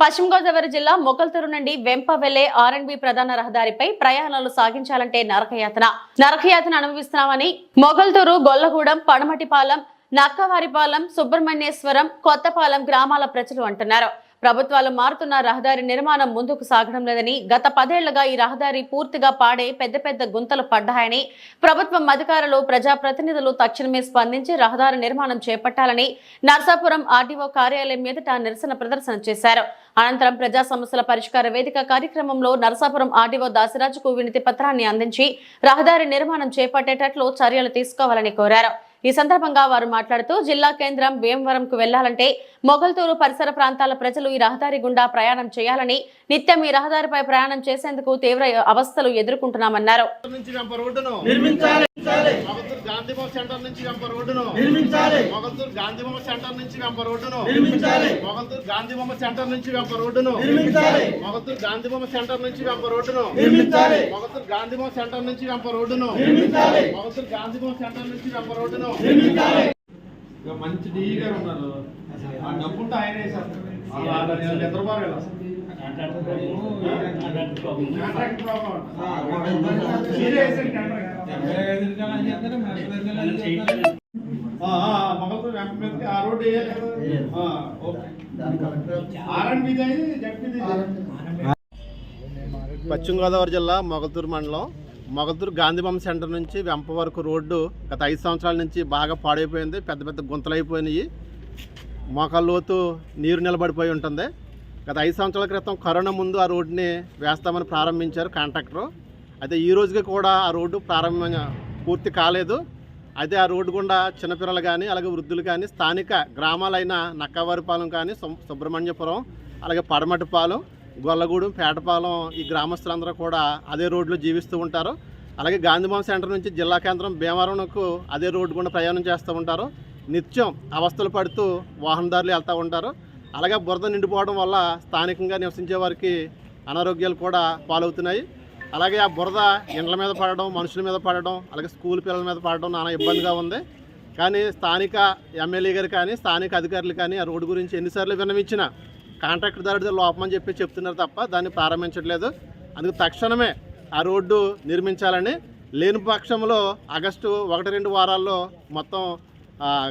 పశ్చిమ గోదావరి జిల్లా మొగల్తూరు నుండి వెంప వెళ్లే ఆర్ఎండ్బి ప్రధాన రహదారిపై ప్రయాణాలు సాగించాలంటే నరకయాతన అనుభవిస్తున్నామని మొగల్తూరు, గొల్లగూడెం, పడమటిపాలెం, నక్కవారిపాలెం, సుబ్రహ్మణ్యేశ్వరం, కొత్తపాలెం గ్రామాల ప్రజలు అంటున్నారు. ప్రభుత్వాలు మారుతున్న రహదారి నిర్మాణం ముందుకు సాగడం లేదని, గత 10 ఏళ్లుగా ఈ రహదారి పూర్తిగా పాడై పెద్ద పెద్ద గుంతలు పడ్డాయని, ప్రభుత్వం అధికారులు, ప్రజాప్రతినిధులు తక్షణమే స్పందించి రహదారి నిర్మాణం చేపట్టాలని నర్సాపురం ఆర్డీఓ కార్యాలయం ఎదుట నిరసన ప్రదర్శన చేశారు. అనంతరం ప్రజా సమస్యల పరిష్కార వేదిక కార్యక్రమంలో నర్సాపురం ఆర్డీఓ దాసిరాజుకు వినతి పత్రాన్ని అందించి రహదారి నిర్మాణం చేపట్టేటట్లు చర్యలు తీసుకోవాలని కోరారు. ఈ సందర్భంగా వారు మాట్లాడుతూ, జిల్లా కేంద్రం భీమవరంకు వెళ్లాలంటే మొగల్తూరు పరిసర ప్రాంతాల ప్రజలు ఈ రహదారి గుండా ప్రయాణం చేయాలని, నిత్యం ఈ రహదారిపై ప్రయాణం చేసేందుకు తీవ్ర అవస్థలు ఎదుర్కొంటున్నామన్నారు. మంచి డీ గారు ఉన్నారు. ఆ డబ్బుంటే ఆయన ఆ రోడ్డు పశ్చిమ గోదావరి జిల్లా మొగల్తూరు మండలం మొగల్తూరు గాంధీబొమ్మ సెంటర్ నుంచి వెంప వరకు రోడ్డు గత 5 సంవత్సరాల నుంచి బాగా పాడైపోయింది. పెద్ద పెద్ద గుంతలైపోయినాయి. మోకాళ్ళలోతు నీరు నిలబడిపోయి ఉంటుంది. గత 5 సంవత్సరాల క్రితం కరోనా ముందు ఆ రోడ్డుని వేస్తామని ప్రారంభించారు కాంట్రాక్టరు. అయితే ఈ రోజుకి కూడా ఆ రోడ్డు పూర్తి కాలేదు. అయితే ఆ రోడ్డు గుండా చిన్నపిల్లలు కానీ, అలాగే వృద్ధులు కానీ, స్థానిక గ్రామాలైన నక్కవారిపాలెం కానీ, సుబ్రహ్మణ్యపురం, అలాగే పడమటిపాలెం, గొల్లగూడెం, పేటపాలెం ఈ గ్రామస్తులందరూ కూడా అదే రోడ్లో జీవిస్తూ ఉంటారు. అలాగే గాంధీబొమ్మ సెంటర్ నుంచి జిల్లా కేంద్రం భీమవరంకు అదే రోడ్డు గుండా ప్రయాణం చేస్తూ ఉంటారు. నిత్యం అవస్థలు పడుతూ వాహనదారులు వెళ్తూ ఉంటారు. అలాగే బురద నిండిపోవడం వల్ల స్థానికంగా నివసించే వారికి అనారోగ్యాలు కూడా పాలవుతున్నాయి. అలాగే ఆ బురద ఇండ్ల మీద పడడం, మనుషుల మీద పడడం, అలాగే స్కూల్ పిల్లల మీద పడడం నానా ఇబ్బందిగా ఉంది. కానీ స్థానిక ఎమ్మెల్యే గారు కానీ, స్థానిక అధికారులు కానీ ఆ రోడ్డు గురించి ఎన్నిసార్లు విన్నవించినా కాంట్రాక్టర్ దారిలో లోపమని చెప్తున్నారు తప్ప దాన్ని ప్రారంభించట్లేదు. అందుకు తక్షణమే ఆ రోడ్డు నిర్మించాలని, లేని పక్షంలో ఆగస్టు 1-2 వారాల్లో మొత్తం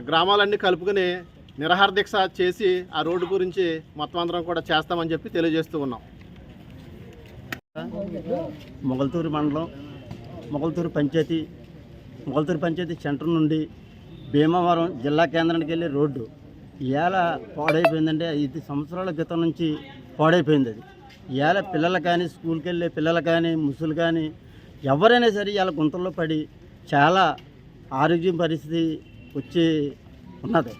గ్రామాలన్నీ కలుపుకొని నిరాహార దీక్ష చేసి ఆ రోడ్డు గురించి మొత్తం అందరం కూడా చేస్తామని చెప్పి తెలియజేస్తూ ఉన్నాం. మొగల్తూరు మండలం మొగల్తూరు పంచాయతీ సెంటర్ నుండి భీమవరం జిల్లా కేంద్రానికి వెళ్ళే రోడ్డు ఇవాళ పాడైపోయిందంటే 5 సంవత్సరాల క్రితం నుంచి పాడైపోయింది. అది ఇవాళ పిల్లలు కానీ, స్కూల్కి వెళ్ళే పిల్లలు కానీ, ముసలు కానీ ఎవరైనా సరే ఇవాళ గుంతల్లో పడి చాలా ఆరోగ్యం పరిస్థితి వచ్చి ఉన్నది.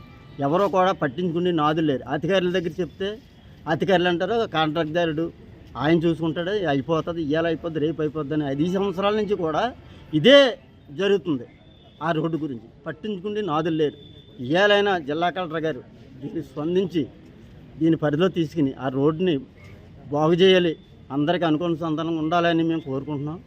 ఎవరో కూడా పట్టించుకుని నాదులు లేరు. అధికారుల దగ్గర చెప్తే అధికారులు అంటారు కాంట్రాక్ట్దారుడు ఆయన చూసుకుంటాడు, అయిపోతుంది, ఇవాళ అయిపోద్ది, రేపు అయిపోద్ది అని 5 సంవత్సరాల నుంచి కూడా ఇదే జరుగుతుంది. ఆ రోడ్డు గురించి పట్టించుకుని నాదులు లేరు. ఇవాళైనా జిల్లా కలెక్టర్ గారు దీన్ని స్పందించి దీని పరిధిలో తీసుకుని ఆ రోడ్డుని బాగు చేయాలి, అందరికీ అనుకూల సంతానం ఉండాలని మేము కోరుకుంటున్నాం.